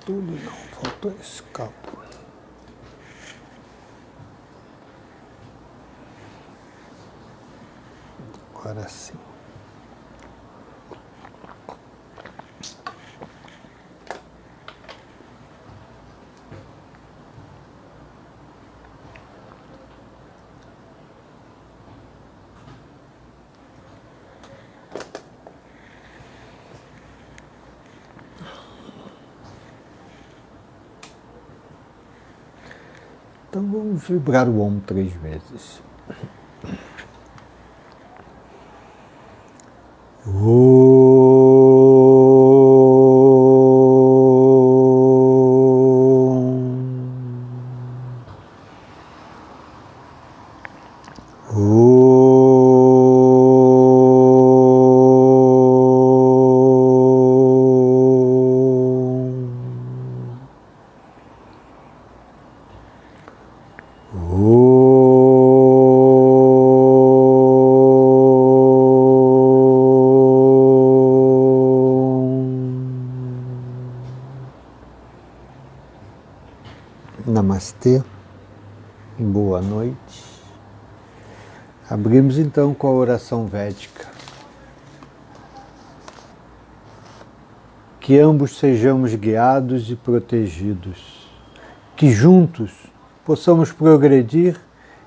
tudo não, faltou esse cabo. Agora sim. Então vamos vibrar o Om 3 vezes. Namastê, boa noite. Abrimos então com a oração védica. Que ambos sejamos guiados e protegidos, que juntos possamos progredir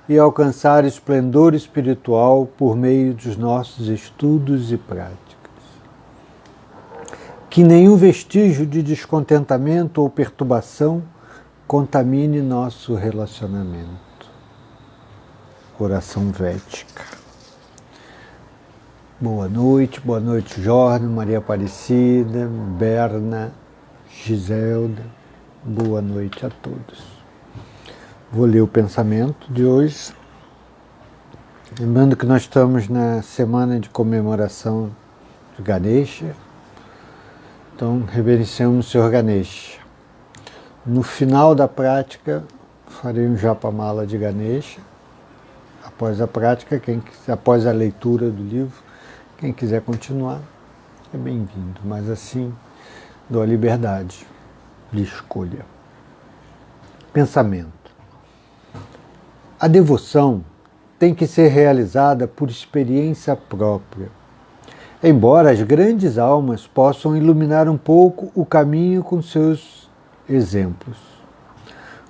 e alcançar esplendor espiritual por meio dos nossos estudos e práticas. Que nenhum vestígio de descontentamento ou perturbação contamine nosso relacionamento. Oração védica. Boa noite Jorge, Maria Aparecida, Berna, Giselda, boa noite a todos. Vou ler o pensamento de hoje. Lembrando que nós estamos na semana de comemoração de Ganesha, então reverenciamos o Senhor Ganesha. No final da prática, farei um japamala de Ganesha. Após a prática, após a leitura do livro, quem quiser continuar, é bem-vindo. Mas assim, dou a liberdade de escolha. Pensamento. A devoção tem que ser realizada por experiência própria. Embora as grandes almas possam iluminar um pouco o caminho com seus exemplos.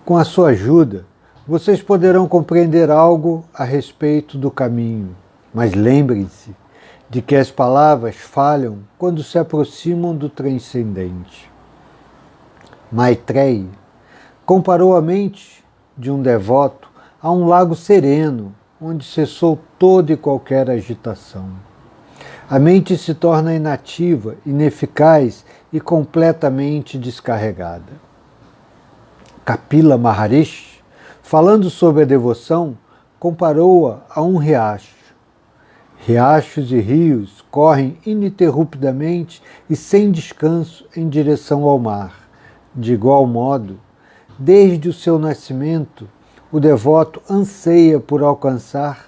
Com a sua ajuda, vocês poderão compreender algo a respeito do caminho, mas lembrem-se de que as palavras falham quando se aproximam do transcendente. Maitreya comparou a mente de um devoto a um lago sereno, onde cessou toda e qualquer agitação. A mente se torna inativa, ineficaz e completamente descarregada. Kapila Maharishi, falando sobre a devoção, comparou-a a um riacho. Riachos e rios correm ininterruptamente e sem descanso em direção ao mar. De igual modo, desde o seu nascimento, o devoto anseia por alcançar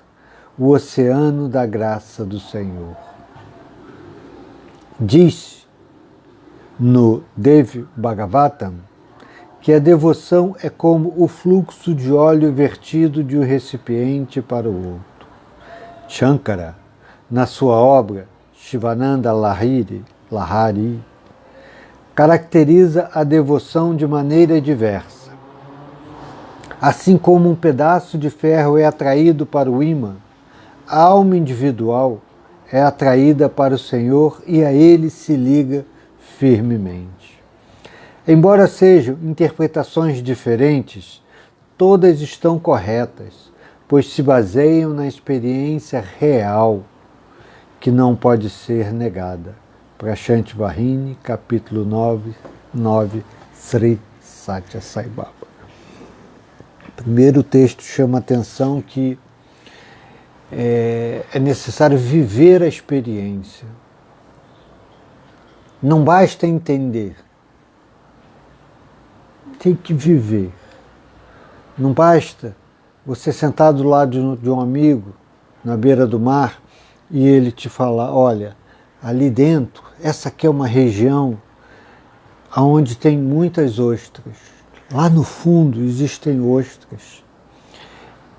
o oceano da graça do Senhor. Diz no Devi Bhagavatam que a devoção é como o fluxo de óleo vertido de um recipiente para o outro. Shankara, na sua obra Shivananda Lahari, caracteriza a devoção de maneira diversa. Assim como um pedaço de ferro é atraído para o ímã, a alma individual é atraída para o Senhor e a Ele se liga firmemente. Embora sejam interpretações diferentes, todas estão corretas, pois se baseiam na experiência real, que não pode ser negada. Prashanti Vahini, capítulo 9, Sri Satya Sai Baba. Primeiro, o texto chama a atenção que é necessário viver a experiência. Não basta entender, tem que viver. Não basta você sentar do lado de um amigo, na beira do mar, e ele te falar, olha, ali dentro, essa aqui é uma região onde tem muitas ostras. Lá no fundo existem ostras.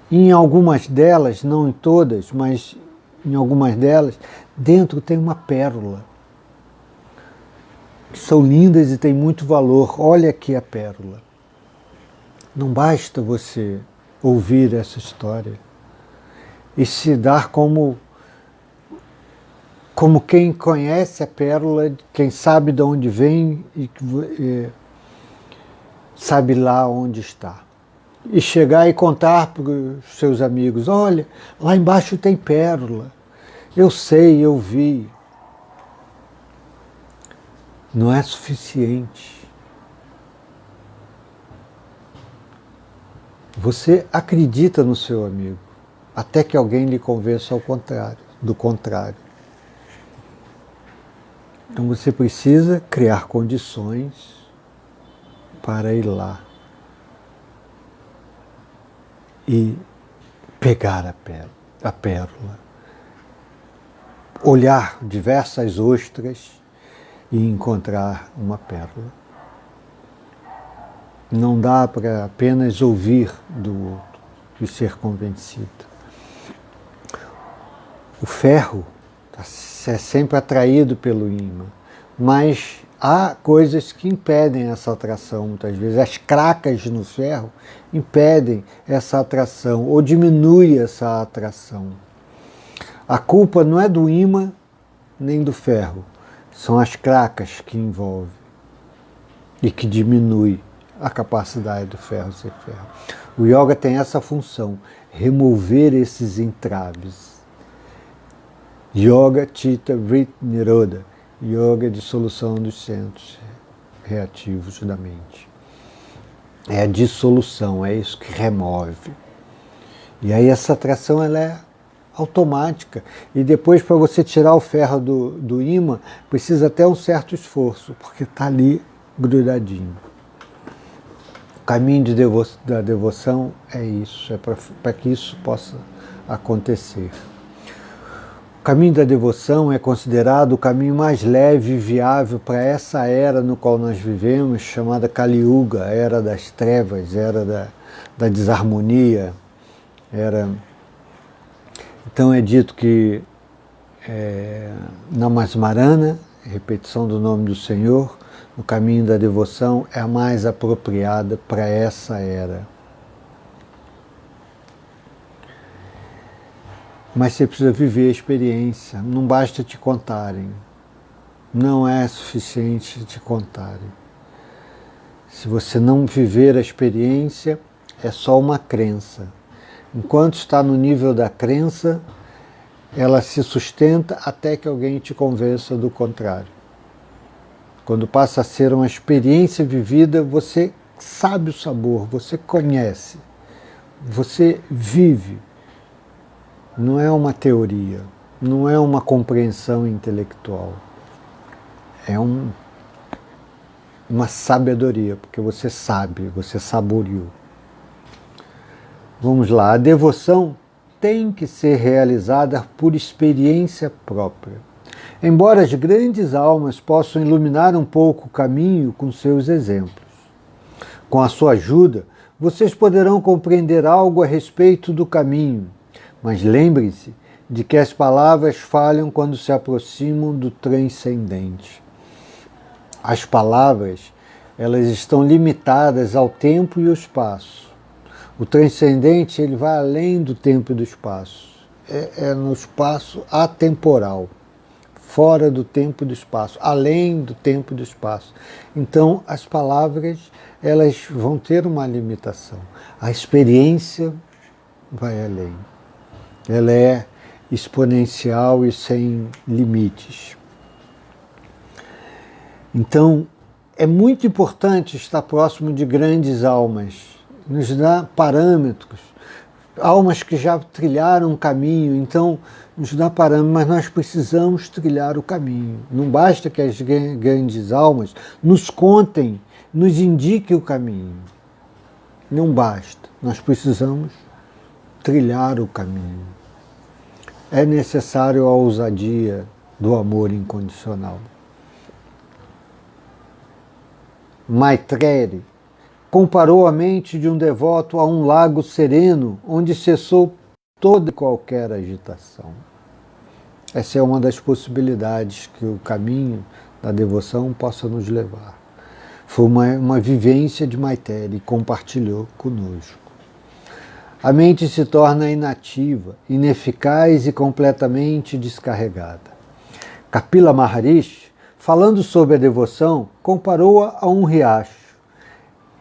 E em algumas delas, não em todas, mas em algumas delas, dentro tem uma pérola. São lindas e têm muito valor. Olha aqui a pérola. Não basta você ouvir essa história e se dar como quem conhece a pérola, quem sabe de onde vem e sabe lá onde está. E chegar e contar para os seus amigos, olha, lá embaixo tem pérola, eu sei, eu vi. Não é suficiente. Você acredita no seu amigo, até que alguém lhe convença do contrário. Então você precisa criar condições para ir lá e pegar a pérola, olhar diversas ostras e encontrar uma pérola. Não dá para apenas ouvir do outro e ser convencido. O ferro é sempre atraído pelo ímã, mas há coisas que impedem essa atração muitas vezes. As cracas no ferro impedem essa atração ou diminuem essa atração. A culpa não é do ímã nem do ferro, são as cracas que envolvem e que diminuem a capacidade do ferro ser ferro. O yoga tem essa função, remover esses entraves. Yoga Chitta Vritti Nirodha, yoga de dissolução dos centros reativos da mente. É a dissolução, é isso que remove. E aí essa atração ela é automática. E depois, para você tirar o ferro do ímã, precisa até um certo esforço, porque está ali grudadinho. O caminho da devoção é isso, é para que isso possa acontecer. O caminho da devoção é considerado o caminho mais leve e viável para essa era no qual nós vivemos, chamada Kali Yuga, a era das trevas, era da desarmonia. Então é dito que Namasmarana, repetição do nome do Senhor, no caminho da devoção é a mais apropriada para essa era. Mas você precisa viver a experiência, não basta te contarem, não é suficiente te contarem. Se você não viver a experiência, é só uma crença. Enquanto está no nível da crença, ela se sustenta até que alguém te convença do contrário. Quando passa a ser uma experiência vivida, você sabe o sabor, você conhece, você vive. Não é uma teoria, não é uma compreensão intelectual. É uma sabedoria, porque você sabe, você saboreou. Vamos lá, a devoção tem que ser realizada por experiência própria. Embora as grandes almas possam iluminar um pouco o caminho com seus exemplos. Com a sua ajuda, vocês poderão compreender algo a respeito do caminho, mas lembrem-se de que as palavras falham quando se aproximam do transcendente. As palavras, elas estão limitadas ao tempo e ao espaço. O transcendente, ele vai além do tempo e do espaço. É no espaço atemporal, fora do tempo e do espaço, além do tempo e do espaço. Então, as palavras, elas vão ter uma limitação. A experiência vai além. Ela é exponencial e sem limites. Então, é muito importante estar próximo de grandes almas, nos dá parâmetros, almas que já trilharam o caminho, então nos dá parâmetros, mas nós precisamos trilhar o caminho. Não basta que as grandes almas nos contem, nos indiquem o caminho. Não basta, nós precisamos trilhar o caminho. É necessário a ousadia do amor incondicional. Maitreya comparou a mente de um devoto a um lago sereno, onde cessou toda e qualquer agitação. Essa é uma das possibilidades que o caminho da devoção possa nos levar. Foi uma vivência de Maitreya e compartilhou conosco. A mente se torna inativa, ineficaz e completamente descarregada. Kapila Maharishi, falando sobre a devoção, comparou-a a um riacho.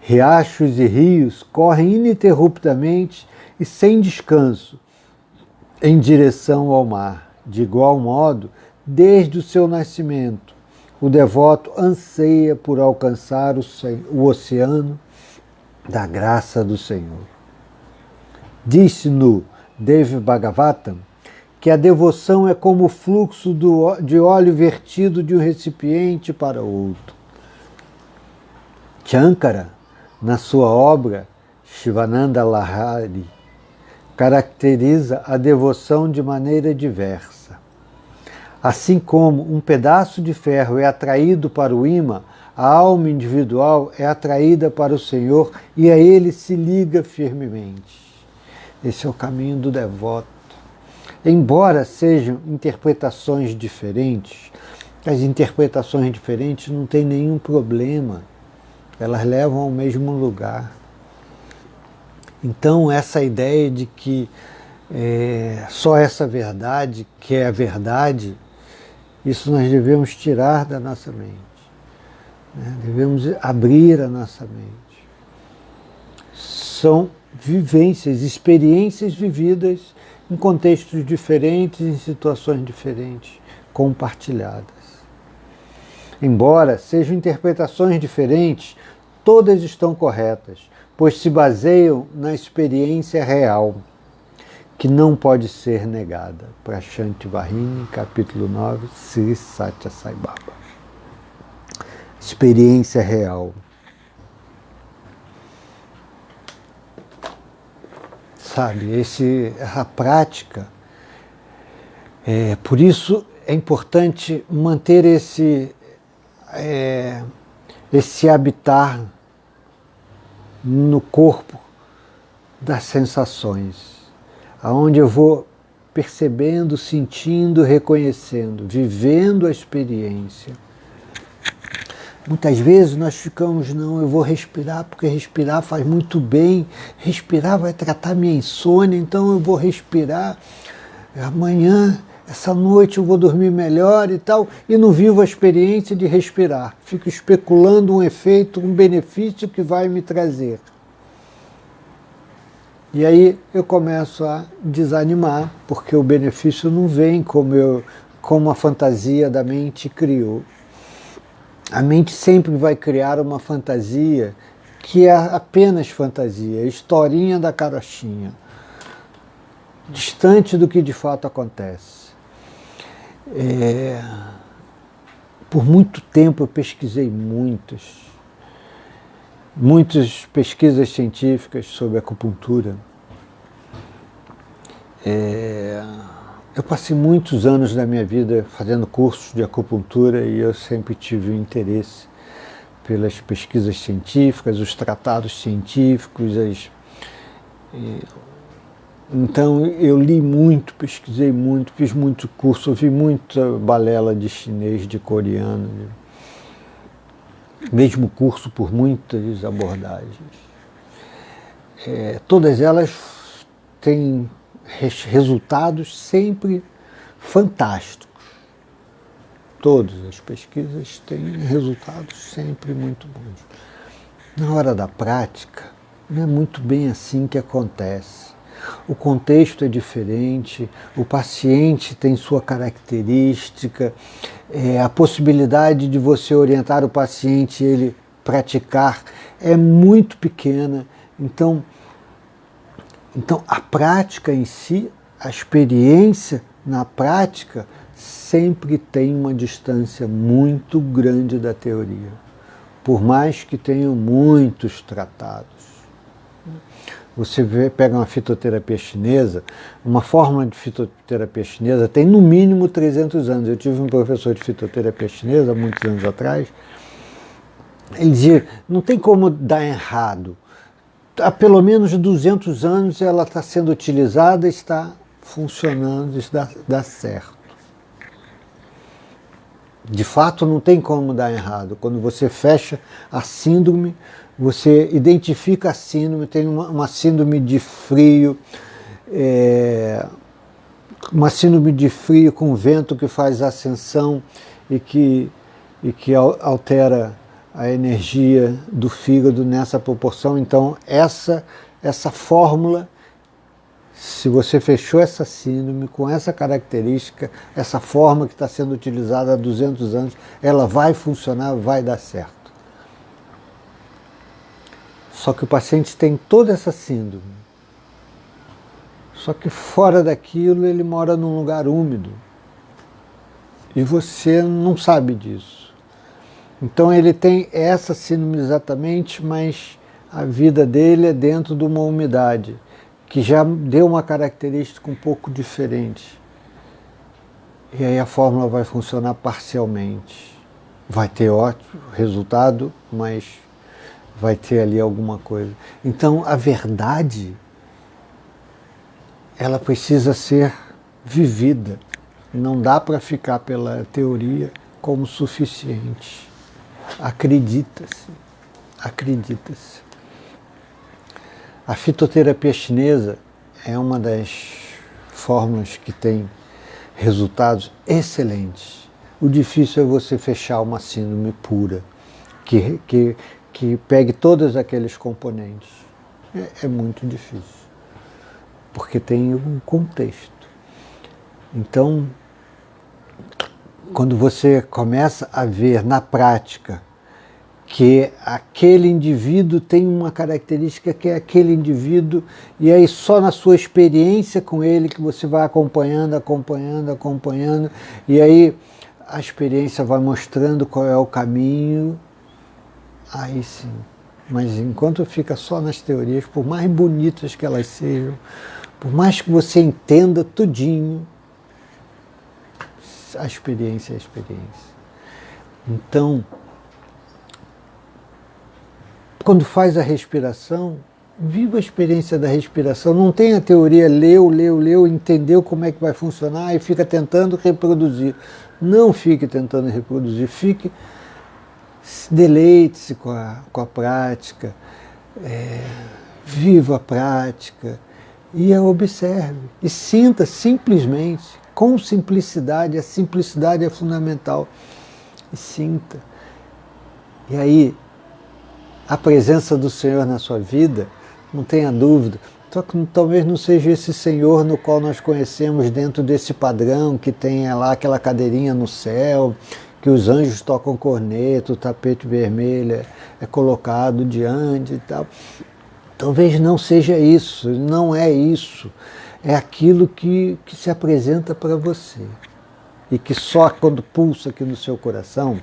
Riachos e rios correm ininterruptamente e sem descanso em direção ao mar. De igual modo, desde o seu nascimento, o devoto anseia por alcançar o oceano da graça do Senhor. Disse no Devi Bhagavatam que a devoção é como o fluxo de óleo vertido de um recipiente para outro. Shankara, na sua obra Shivananda Lahari, caracteriza a devoção de maneira diversa. Assim como um pedaço de ferro é atraído para o ímã, a alma individual é atraída para o Senhor e a Ele se liga firmemente. Esse é o caminho do devoto. Embora sejam interpretações diferentes, as interpretações diferentes não têm nenhum problema. Elas levam ao mesmo lugar. Então, essa ideia de que só essa verdade, que é a verdade, isso nós devemos tirar da nossa mente. Né? Devemos abrir a nossa mente. São vivências, experiências vividas em contextos diferentes, em situações diferentes, compartilhadas. Embora sejam interpretações diferentes, todas estão corretas, pois se baseiam na experiência real, que não pode ser negada. Prashanti Vahini, capítulo 9, Sri Satya Sai Baba. Experiência real. Sabe, essa prática, por isso é importante manter esse habitar no corpo das sensações, aonde eu vou percebendo, sentindo, reconhecendo, vivendo a experiência. Muitas vezes nós ficamos, não, eu vou respirar porque respirar faz muito bem, respirar vai tratar minha insônia, então eu vou respirar, amanhã, essa noite eu vou dormir melhor e tal, e não vivo a experiência de respirar. Fico especulando um efeito, um benefício que vai me trazer. E aí eu começo a desanimar, porque o benefício não vem como a fantasia da mente criou. A mente sempre vai criar uma fantasia que é apenas fantasia, historinha da carochinha, distante do que de fato acontece. Por muito tempo eu pesquisei muitas pesquisas científicas sobre acupuntura. Eu passei muitos anos da minha vida fazendo cursos de acupuntura e eu sempre tive um interesse pelas pesquisas científicas, os tratados científicos. Então eu li muito, pesquisei muito, fiz muito curso, ouvi muita balela de chinês, de coreano, mesmo curso por muitas abordagens. Todas elas têm resultados sempre fantásticos. Todas as pesquisas têm resultados sempre muito bons. Na hora da prática, não é muito bem assim que acontece. O contexto é diferente, o paciente tem sua característica, a possibilidade de você orientar o paciente e ele praticar é muito pequena. Então a prática em si, a experiência na prática, sempre tem uma distância muito grande da teoria, por mais que tenham muitos tratados. Você pega uma fitoterapia chinesa, uma fórmula de fitoterapia chinesa tem no mínimo 300 anos. Eu tive um professor de fitoterapia chinesa há muitos anos atrás, Ele dizia, não tem como dar errado. Há pelo menos 200 anos ela está sendo utilizada, está funcionando, isso dá certo. De fato, não tem como dar errado. Quando você fecha a síndrome, você identifica a síndrome, tem uma síndrome de frio, uma síndrome de frio com vento que faz ascensão e que altera a energia do fígado nessa proporção. Então, essa fórmula, se você fechou essa síndrome com essa característica, essa forma que está sendo utilizada há 200 anos, ela vai funcionar, vai dar certo. Só que o paciente tem toda essa síndrome. Só que fora daquilo ele mora num lugar úmido. E você não sabe disso. Então ele tem essa síndrome exatamente, mas a vida dele é dentro de uma umidade, que já deu uma característica um pouco diferente. E aí a fórmula vai funcionar parcialmente. Vai ter ótimo resultado, mas vai ter ali alguma coisa. Então a verdade, ela precisa ser vivida. Não dá para ficar pela teoria como suficiente. Acredita-se. Acredita-se. A fitoterapia chinesa é uma das fórmulas que tem resultados excelentes. O difícil é você fechar uma síndrome pura, que pegue todos aqueles componentes. É muito difícil, porque tem um contexto. Então, quando você começa a ver na prática que aquele indivíduo tem uma característica que é aquele indivíduo, e aí só na sua experiência com ele que você vai acompanhando, e aí a experiência vai mostrando qual é o caminho, aí sim. Mas enquanto fica só nas teorias, por mais bonitas que elas sejam, por mais que você entenda tudinho, a experiência é a experiência. Então, quando faz a respiração, viva a experiência da respiração. Não tem a teoria, leu, entendeu como é que vai funcionar e fica tentando reproduzir. Não fique tentando reproduzir, deleite-se com a prática, viva a prática e a observe. E sinta simplesmente, com simplicidade, a simplicidade é fundamental. E sinta. E aí, a presença do Senhor na sua vida, não tenha dúvida, talvez não seja esse Senhor no qual nós conhecemos dentro desse padrão, que tem lá aquela cadeirinha no céu, que os anjos tocam corneto, o tapete vermelho é colocado diante e tal. Talvez não seja isso, não é isso. É aquilo que se apresenta para você. E que só quando pulsa aqui no seu coração,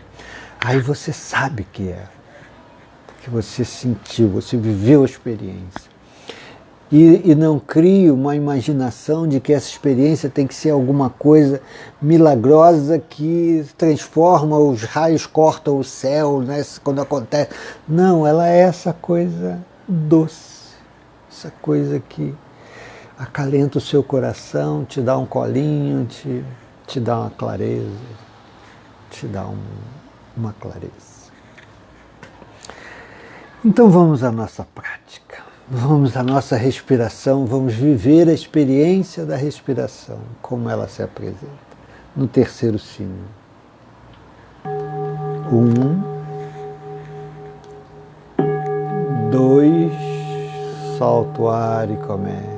aí você sabe que é. Que você sentiu, você viveu a experiência. E não crie uma imaginação de que essa experiência tem que ser alguma coisa milagrosa que transforma, os raios cortam o céu, né, quando acontece. Não, ela é essa coisa doce, essa coisa que acalenta o seu coração, te dá um colinho, te dá uma clareza, te dá uma clareza. Então vamos à nossa prática, vamos à nossa respiração, vamos viver a experiência da respiração, como ela se apresenta, no terceiro sino. 1, 2, solta o ar e começa. 2,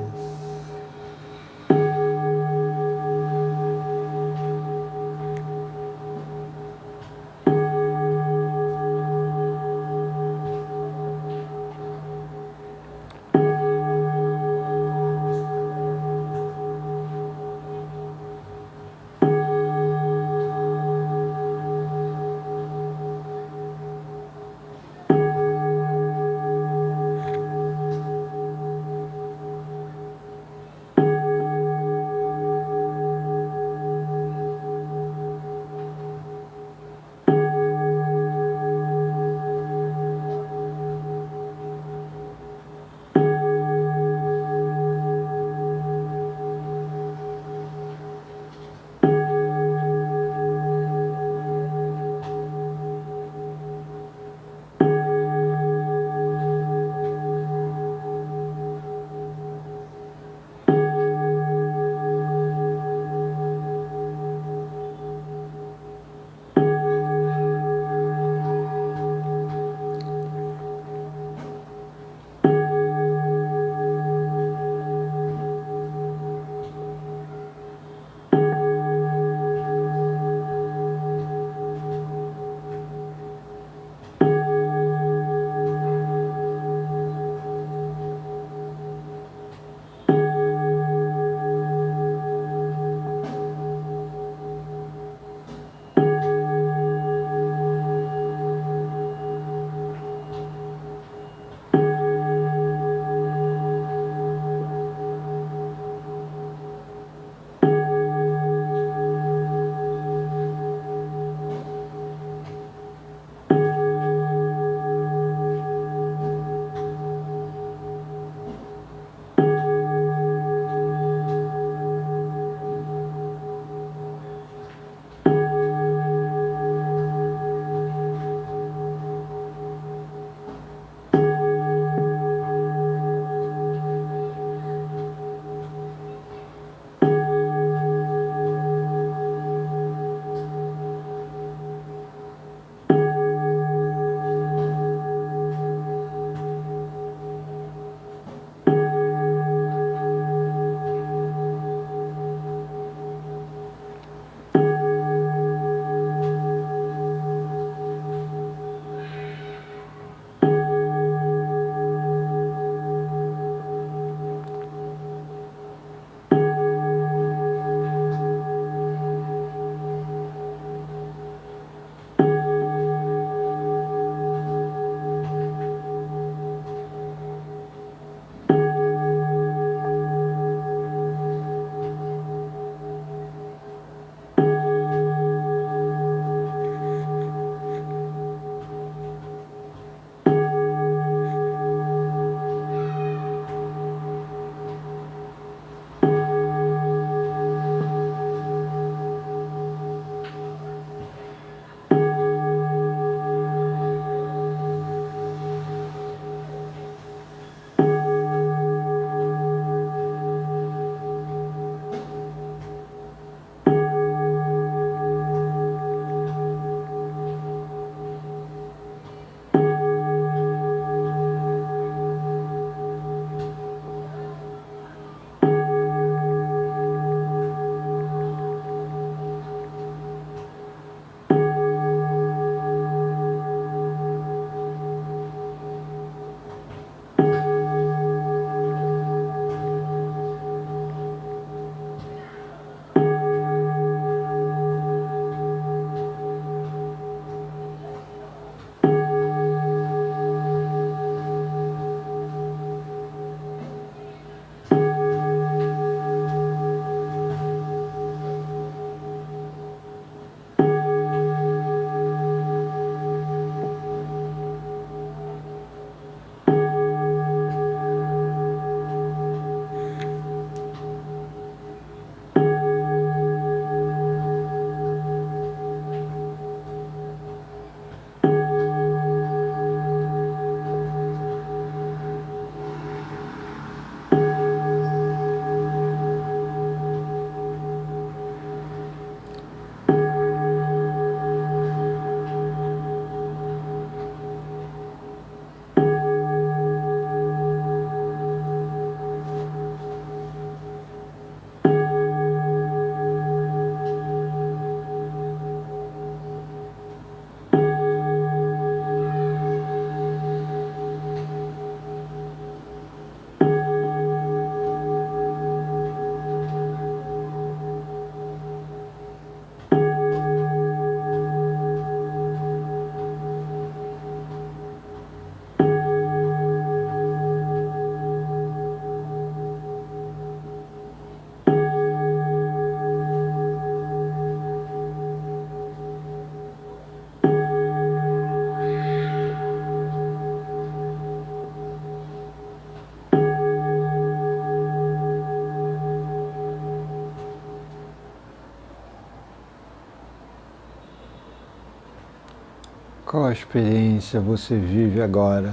Qual a experiência você vive agora,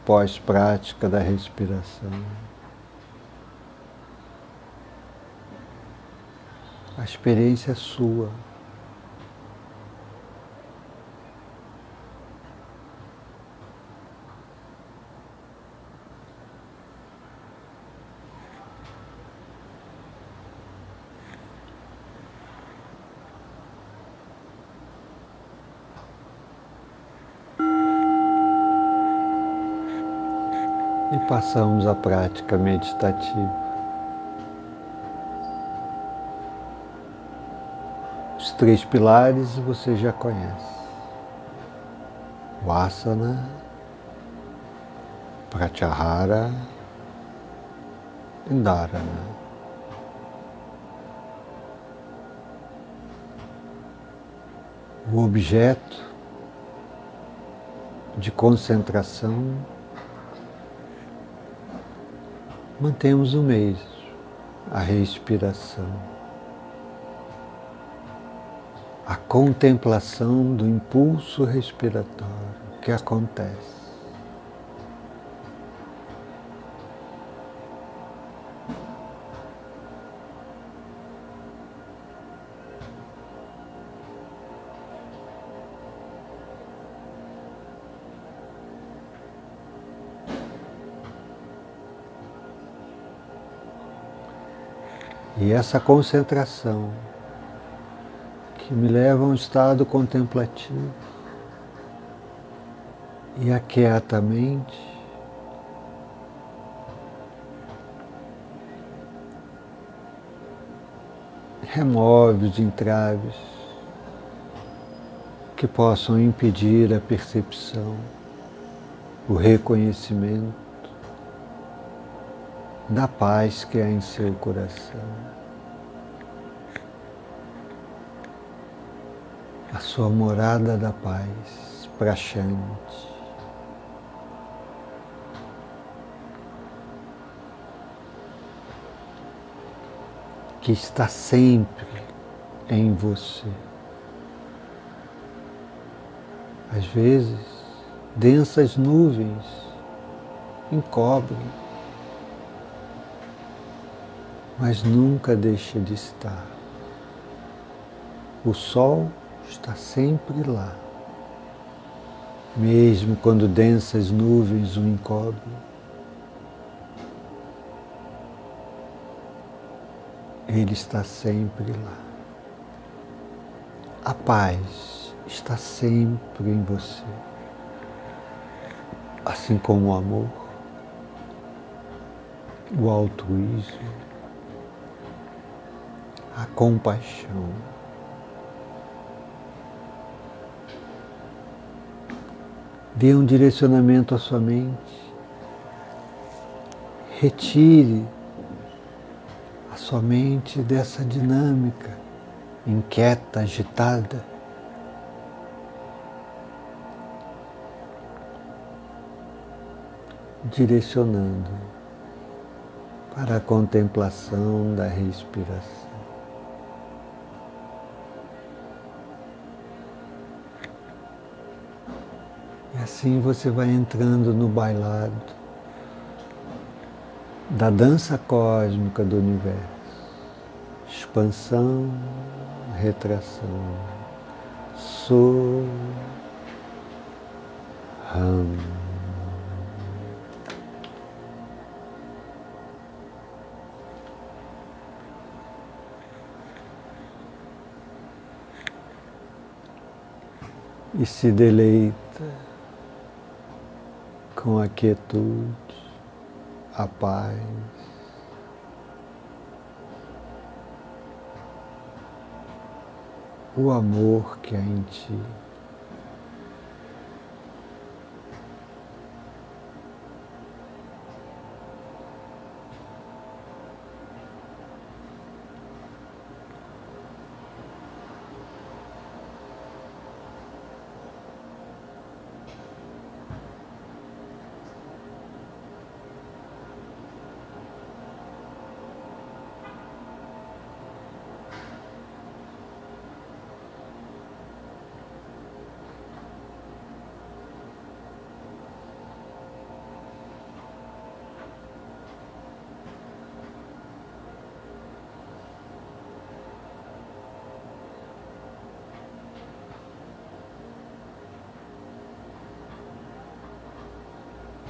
pós-prática da respiração? A experiência é sua. E passamos à prática meditativa. Os 3 pilares você já conhece. O asana, pratyahara e dharana. O objeto de concentração mantemos o mesmo, a respiração, a contemplação do impulso respiratório que acontece. E essa concentração que me leva a um estado contemplativo e aquieta a mente, remove os entraves que possam impedir a percepção, o reconhecimento da paz que há em seu coração. A sua morada da paz, praxante. Que está sempre em você. Às vezes, densas nuvens encobrem, mas nunca deixa de estar. O sol está sempre lá, mesmo quando densas nuvens o encobrem. Ele está sempre lá. A paz está sempre em você, assim como o amor, o altruísmo, a compaixão. Dê um direcionamento à sua mente. Retire a sua mente dessa dinâmica inquieta, agitada. Direcionando para a contemplação da respiração. E assim você vai entrando no bailado da dança cósmica do universo. Expansão, retração. So, Ram. E se deleita com a quietude, a paz, o amor que há em ti.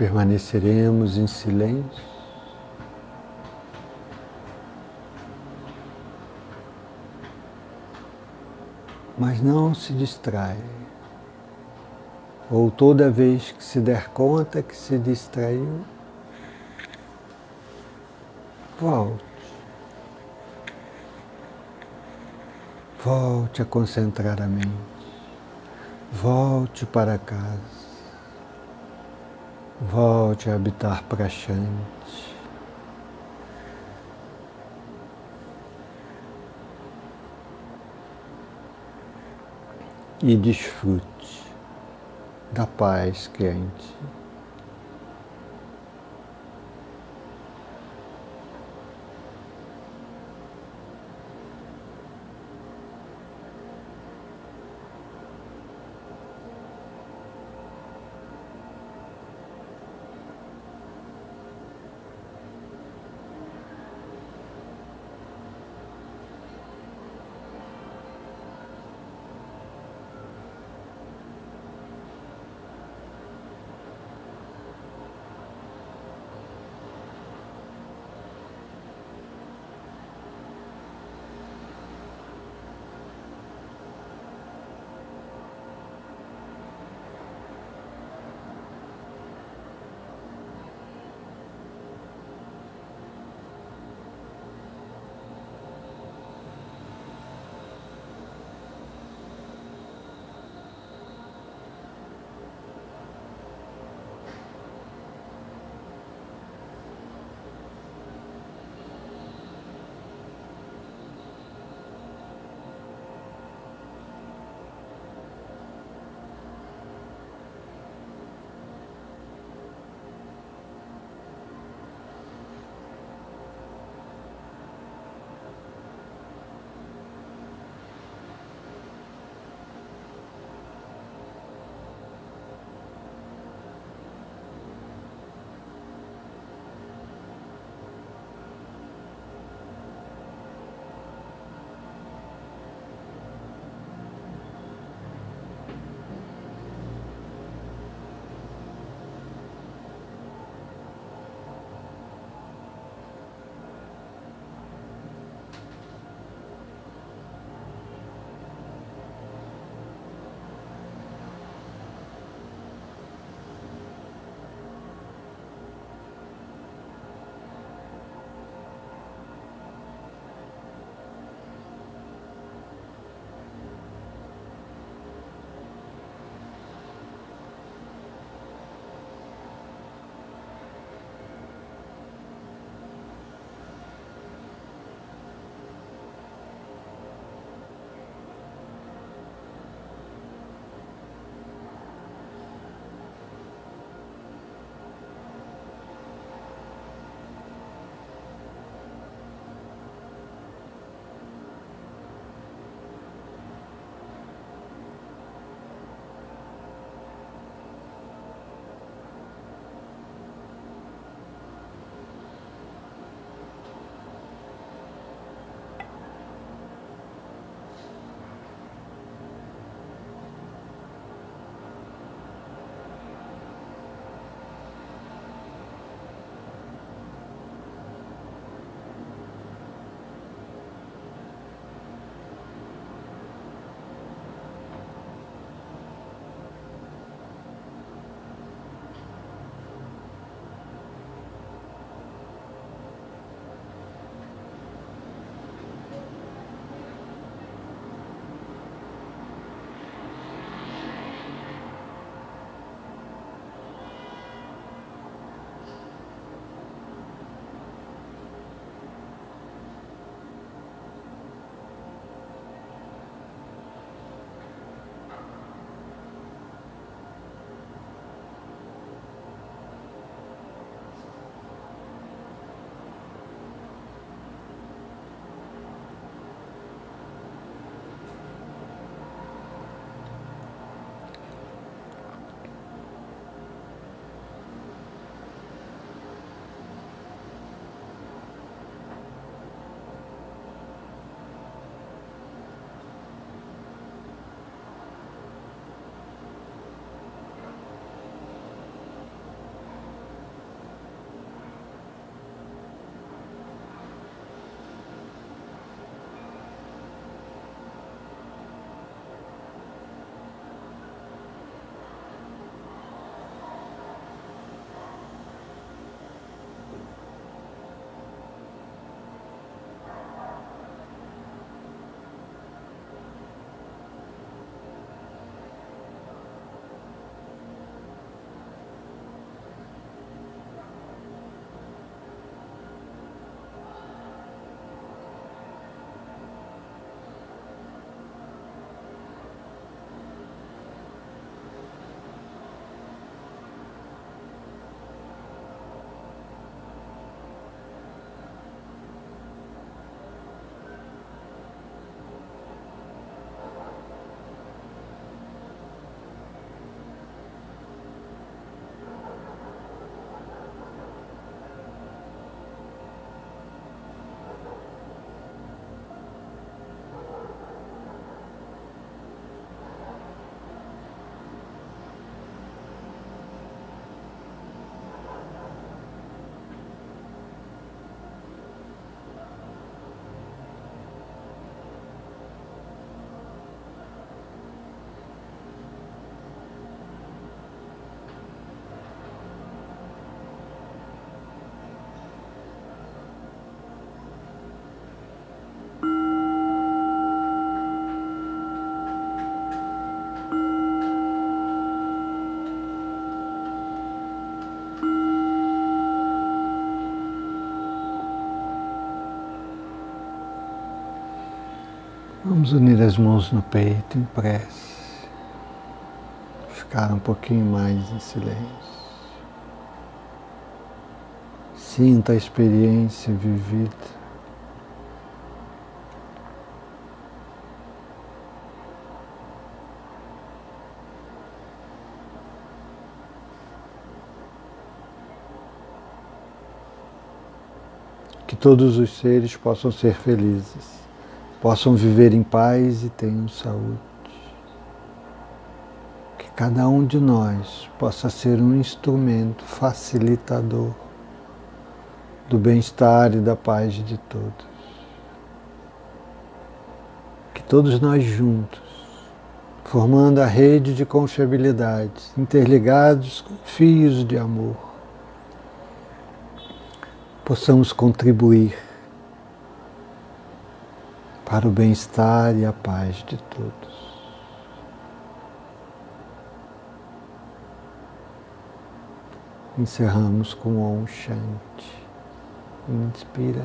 Permaneceremos em silêncio. Mas não se distraia. Ou toda vez que se der conta que se distraiu, volte. Volte a concentrar a mente. Volte para casa. Volte a habitar Praxante. E desfrute da paz que é em ti. Vamos unir as mãos no peito em prece. Ficar um pouquinho mais em silêncio. Sinta a experiência vivida. Que todos os seres possam ser felizes, possam viver em paz e tenham saúde. Que cada um de nós possa ser um instrumento facilitador do bem-estar e da paz de todos. Que todos nós juntos, formando a rede de confiabilidade, interligados com fios de amor, possamos contribuir para o bem-estar e a paz de todos. Encerramos com Om Shanti. Inspira.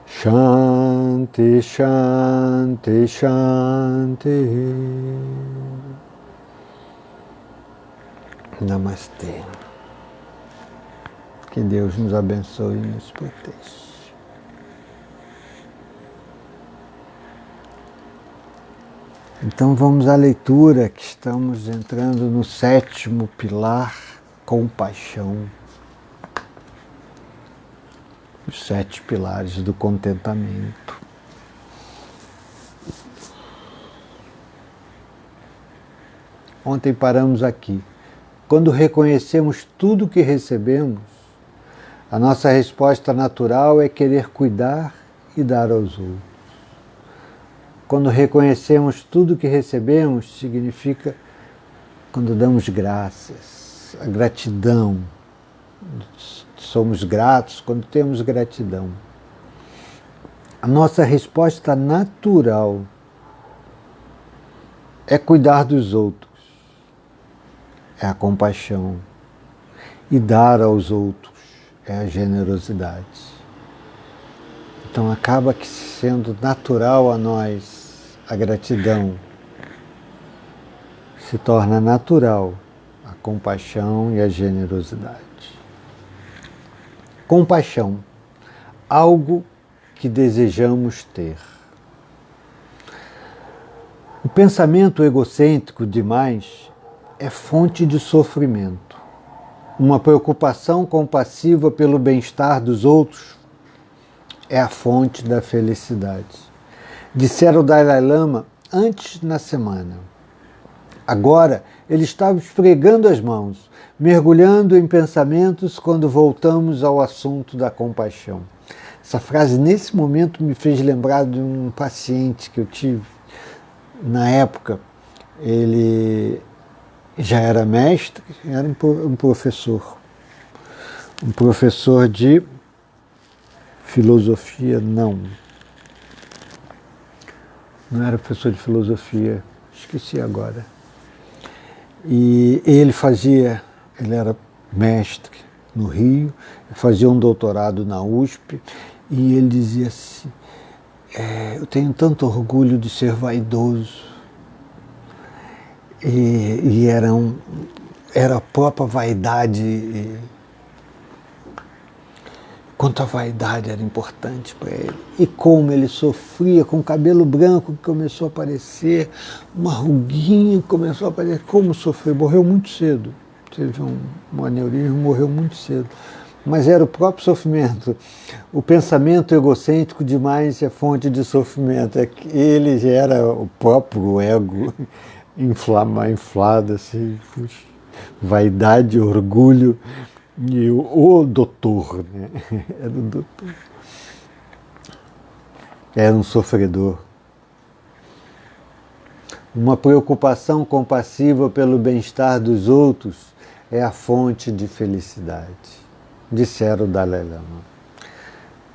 Shanti, Shanti, Shanti. Namastê. Que Deus nos abençoe e nos proteja. Então vamos à leitura, que estamos entrando no 7º pilar, compaixão. Os 7 pilares do contentamento. Ontem paramos aqui. Quando reconhecemos tudo que recebemos, a nossa resposta natural é querer cuidar e dar aos outros. Quando reconhecemos tudo que recebemos, significa quando damos graças, a gratidão. Somos gratos quando temos gratidão. A nossa resposta natural é cuidar dos outros, é a compaixão. E dar aos outros é a generosidade. Então acaba que sendo natural a nós a gratidão, se torna natural a compaixão e a generosidade. Compaixão, algo que desejamos ter. O pensamento egocêntrico demais é fonte de sofrimento. Uma preocupação compassiva pelo bem-estar dos outros é a fonte da felicidade. Dissera o Dalai Lama antes na semana. Agora ele estava esfregando as mãos, mergulhando em pensamentos quando voltamos ao assunto da compaixão. Essa frase nesse momento me fez lembrar de um paciente que eu tive. Na época ele já era mestre, era um professor de filosofia, não era professor de filosofia, esqueci agora. E ele era mestre no Rio, fazia um doutorado na USP, e ele dizia assim, eu tenho tanto orgulho de ser vaidoso. E era a própria vaidade, quanto a vaidade era importante para ele. E como ele sofria com o cabelo branco que começou a aparecer, uma ruguinha começou a aparecer, como sofreu, morreu muito cedo. Teve um aneurisma, morreu muito cedo. Mas era o próprio sofrimento. O pensamento egocêntrico demais é fonte de sofrimento. Ele já era o próprio ego inflado, assim, puxa, vaidade, orgulho. E o doutor, né? Era o doutor. Era um sofredor. Uma preocupação compassiva pelo bem-estar dos outros é a fonte de felicidade, dissera o Dalai Lama.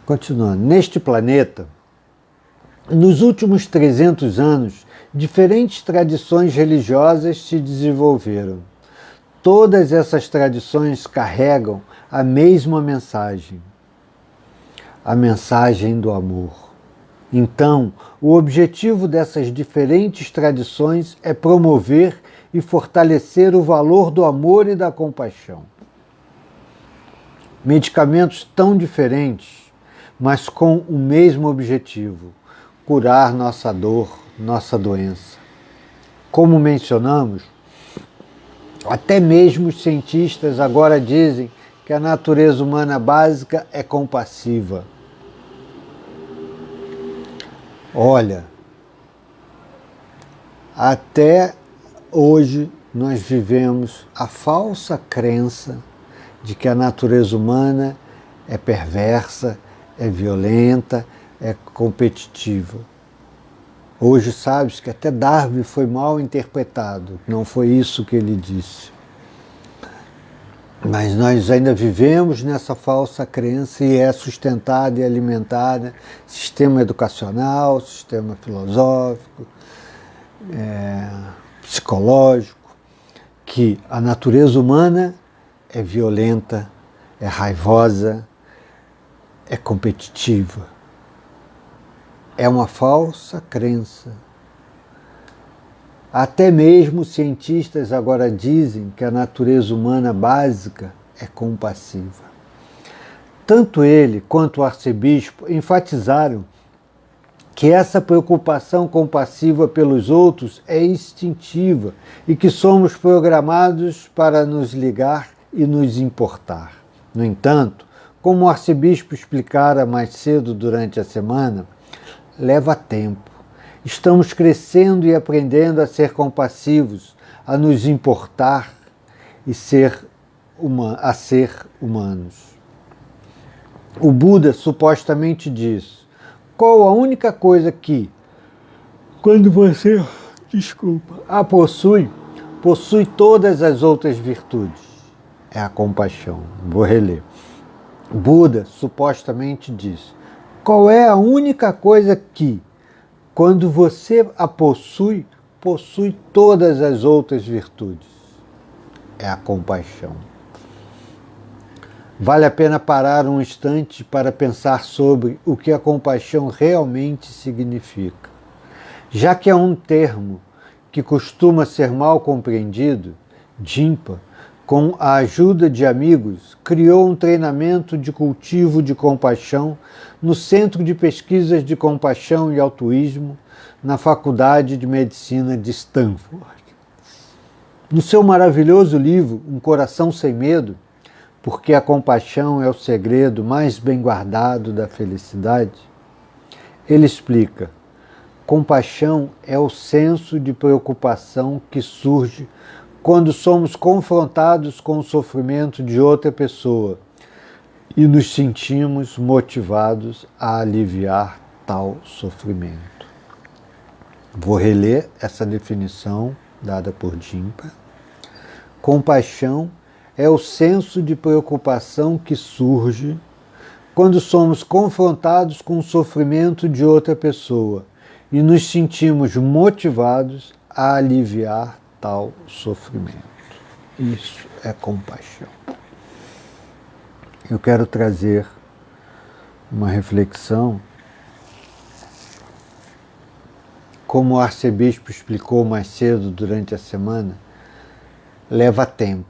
Continuando, neste planeta, nos últimos 300 anos, diferentes tradições religiosas se desenvolveram. Todas essas tradições carregam a mesma mensagem, a mensagem do amor. Então, o objetivo dessas diferentes tradições é promover e fortalecer o valor do amor e da compaixão. Medicamentos tão diferentes, mas com o mesmo objetivo: curar nossa dor, nossa doença. Como mencionamos, até mesmo os cientistas agora dizem que a natureza humana básica é compassiva. Olha, até hoje nós vivemos a falsa crença de que a natureza humana é perversa, é violenta, é competitiva. Hoje sabes que até Darwin foi mal interpretado, não foi isso que ele disse. Mas nós ainda vivemos nessa falsa crença e é sustentada e alimentada sistema educacional, sistema filosófico, psicológico, que a natureza humana é violenta, é raivosa, é competitiva. É uma falsa crença. Até mesmo os cientistas agora dizem que a natureza humana básica é compassiva. Tanto ele quanto o arcebispo enfatizaram que essa preocupação compassiva pelos outros é instintiva e que somos programados para nos ligar e nos importar. No entanto, como o arcebispo explicara mais cedo durante a semana, leva tempo. Estamos crescendo e aprendendo a ser compassivos, a nos importar e a ser humanos. O Buda supostamente diz: qual a única coisa que, quando você, a possui todas as outras virtudes? É a compaixão. Vou reler. Buda supostamente diz: qual é a única coisa que, quando você a possui todas as outras virtudes? É a compaixão. Vale a pena parar um instante para pensar sobre o que a compaixão realmente significa. Já que é um termo que costuma ser mal compreendido, Jimpa, com a ajuda de amigos, criou um treinamento de cultivo de compaixão no Centro de Pesquisas de Compaixão e Altruísmo, na Faculdade de Medicina de Stanford. No seu maravilhoso livro, Um Coração Sem Medo, porque a compaixão é o segredo mais bem guardado da felicidade, ele explica: compaixão é o senso de preocupação que surge quando somos confrontados com o sofrimento de outra pessoa e nos sentimos motivados a aliviar tal sofrimento. Vou reler essa definição dada por Jimpa. Compaixão é o senso de preocupação que surge quando somos confrontados com o sofrimento de outra pessoa e nos sentimos motivados a aliviar tal sofrimento. Isso é compaixão. Eu quero trazer uma reflexão, como o arcebispo explicou mais cedo durante a semana, leva tempo.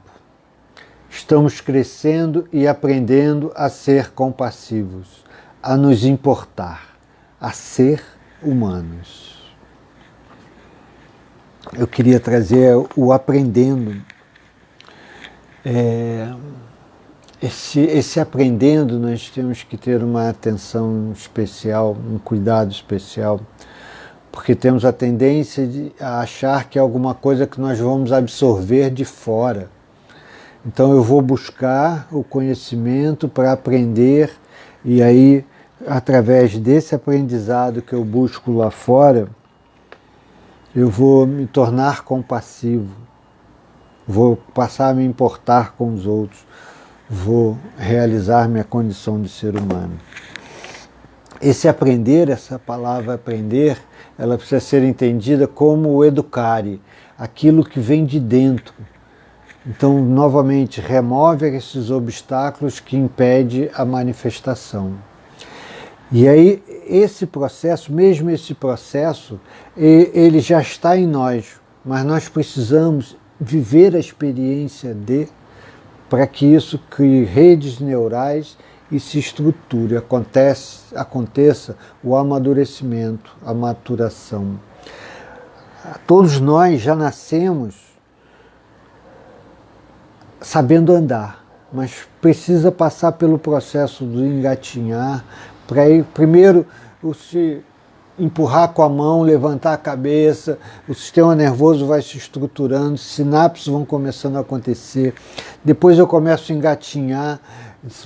Estamos crescendo e aprendendo a ser compassivos, a nos importar, a ser humanos. Eu queria trazer o aprendendo. Esse aprendendo, nós temos que ter uma atenção especial, um cuidado especial, porque temos a tendência a achar que é alguma coisa que nós vamos absorver de fora. Então eu vou buscar o conhecimento para aprender, e aí, através desse aprendizado que eu busco lá fora, eu vou me tornar compassivo, vou passar a me importar com os outros, vou realizar minha condição de ser humano. Esse aprender, essa palavra aprender, ela precisa ser entendida como o educare, aquilo que vem de dentro, Então, novamente, remove esses obstáculos que impedem a manifestação. E aí, esse processo, mesmo esse processo, ele já está em nós, mas nós precisamos viver a experiência para que isso crie redes neurais e se estruture, aconteça o amadurecimento, a maturação. Todos nós já nascemos sabendo andar, mas precisa passar pelo processo do engatinhar, para ir primeiro se empurrar com a mão, levantar a cabeça, o sistema nervoso vai se estruturando, sinapses vão começando a acontecer, depois eu começo a engatinhar,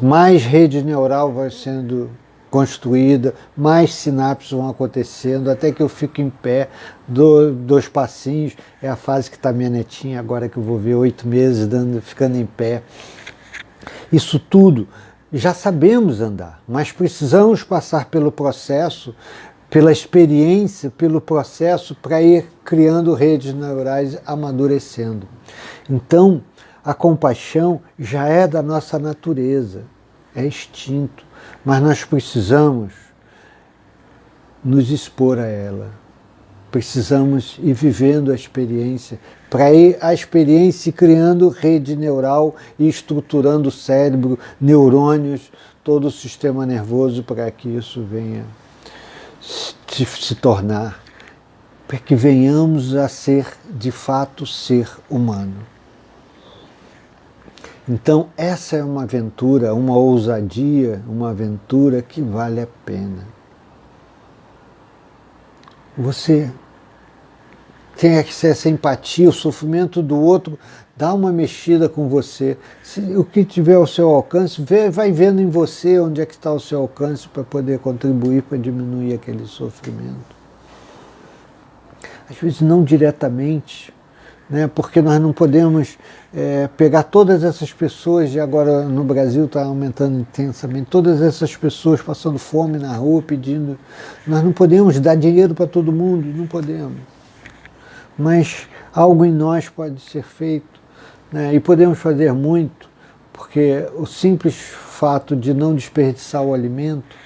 mais rede neural vai sendo construída, mais sinapses vão acontecendo, até que eu fico em pé, dou 2 passinhos, é a fase que está minha netinha agora, que eu vou ver 8 meses ficando em pé. Isso tudo já sabemos andar, mas precisamos passar pelo processo, pela experiência, pelo processo, para ir criando redes neurais, amadurecendo. Então, a compaixão já é da nossa natureza, é instinto, mas nós precisamos nos expor a ela. Precisamos ir vivendo a experiência, para ir a experiência criando rede neural e estruturando o cérebro, neurônios, todo o sistema nervoso, para que isso venha se tornar, para que venhamos a ser, de fato, ser humano. Então, essa é uma aventura, uma ousadia, uma aventura que vale a pena. Você tem essa empatia, o sofrimento do outro dá uma mexida com você. O que tiver ao seu alcance, vai vendo em você onde é que está o seu alcance para poder contribuir para diminuir aquele sofrimento. Às vezes não diretamente, né, porque nós não podemos pegar todas essas pessoas, e agora no Brasil está aumentando intensamente, todas essas pessoas passando fome na rua, pedindo. Nós não podemos dar dinheiro para todo mundo, não podemos. Mas algo em nós pode ser feito, né, e podemos fazer muito, porque o simples fato de não desperdiçar o alimento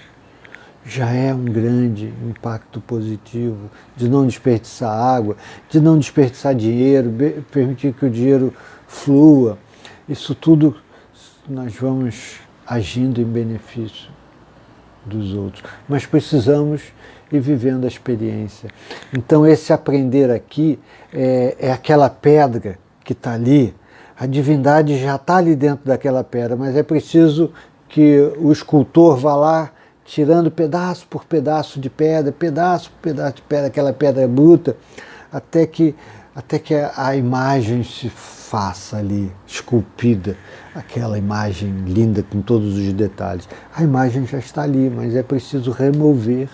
já é um grande impacto positivo, de não desperdiçar água, de não desperdiçar dinheiro, permitir que o dinheiro flua. Isso tudo nós vamos agindo em benefício dos outros. Mas precisamos ir vivendo a experiência. Então esse aprender aqui é aquela pedra que está ali, a divindade já está ali dentro daquela pedra, mas é preciso que o escultor vá lá tirando pedaço por pedaço de pedra, pedaço por pedaço de pedra, aquela pedra bruta, até que a imagem se faça ali, esculpida, aquela imagem linda com todos os detalhes. A imagem já está ali, mas é preciso remover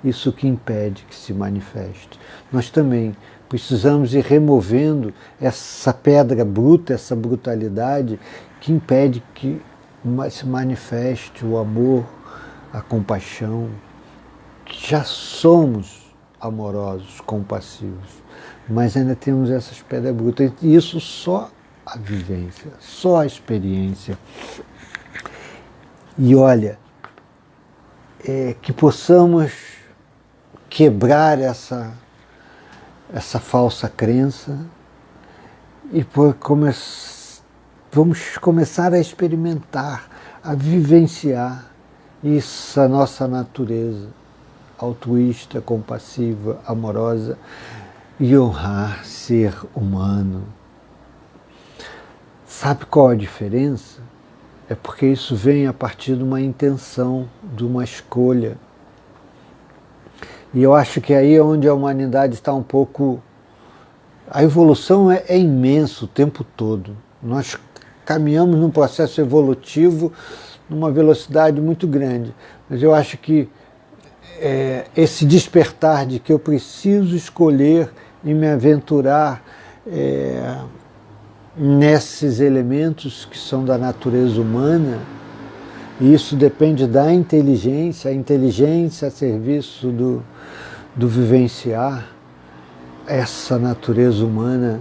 isso que impede que se manifeste. Nós também precisamos ir removendo essa pedra bruta, essa brutalidade que impede que se manifeste o amor, a compaixão, que já somos amorosos, compassivos, mas ainda temos essas pedras brutas, e isso só a vivência, só a experiência. E olha, que possamos quebrar essa falsa crença e vamos começar a experimentar, a vivenciar essa nossa natureza altruísta, compassiva, amorosa, e honrar ser humano. Sabe qual a diferença? É porque isso vem a partir de uma intenção, de uma escolha. E eu acho que aí é onde a humanidade está um pouco... A evolução é imensa o tempo todo. Nós caminhamos num processo evolutivo numa velocidade muito grande. Mas eu acho que esse despertar de que eu preciso escolher e me aventurar nesses elementos que são da natureza humana, e isso depende da inteligência, a inteligência a serviço do vivenciar essa natureza humana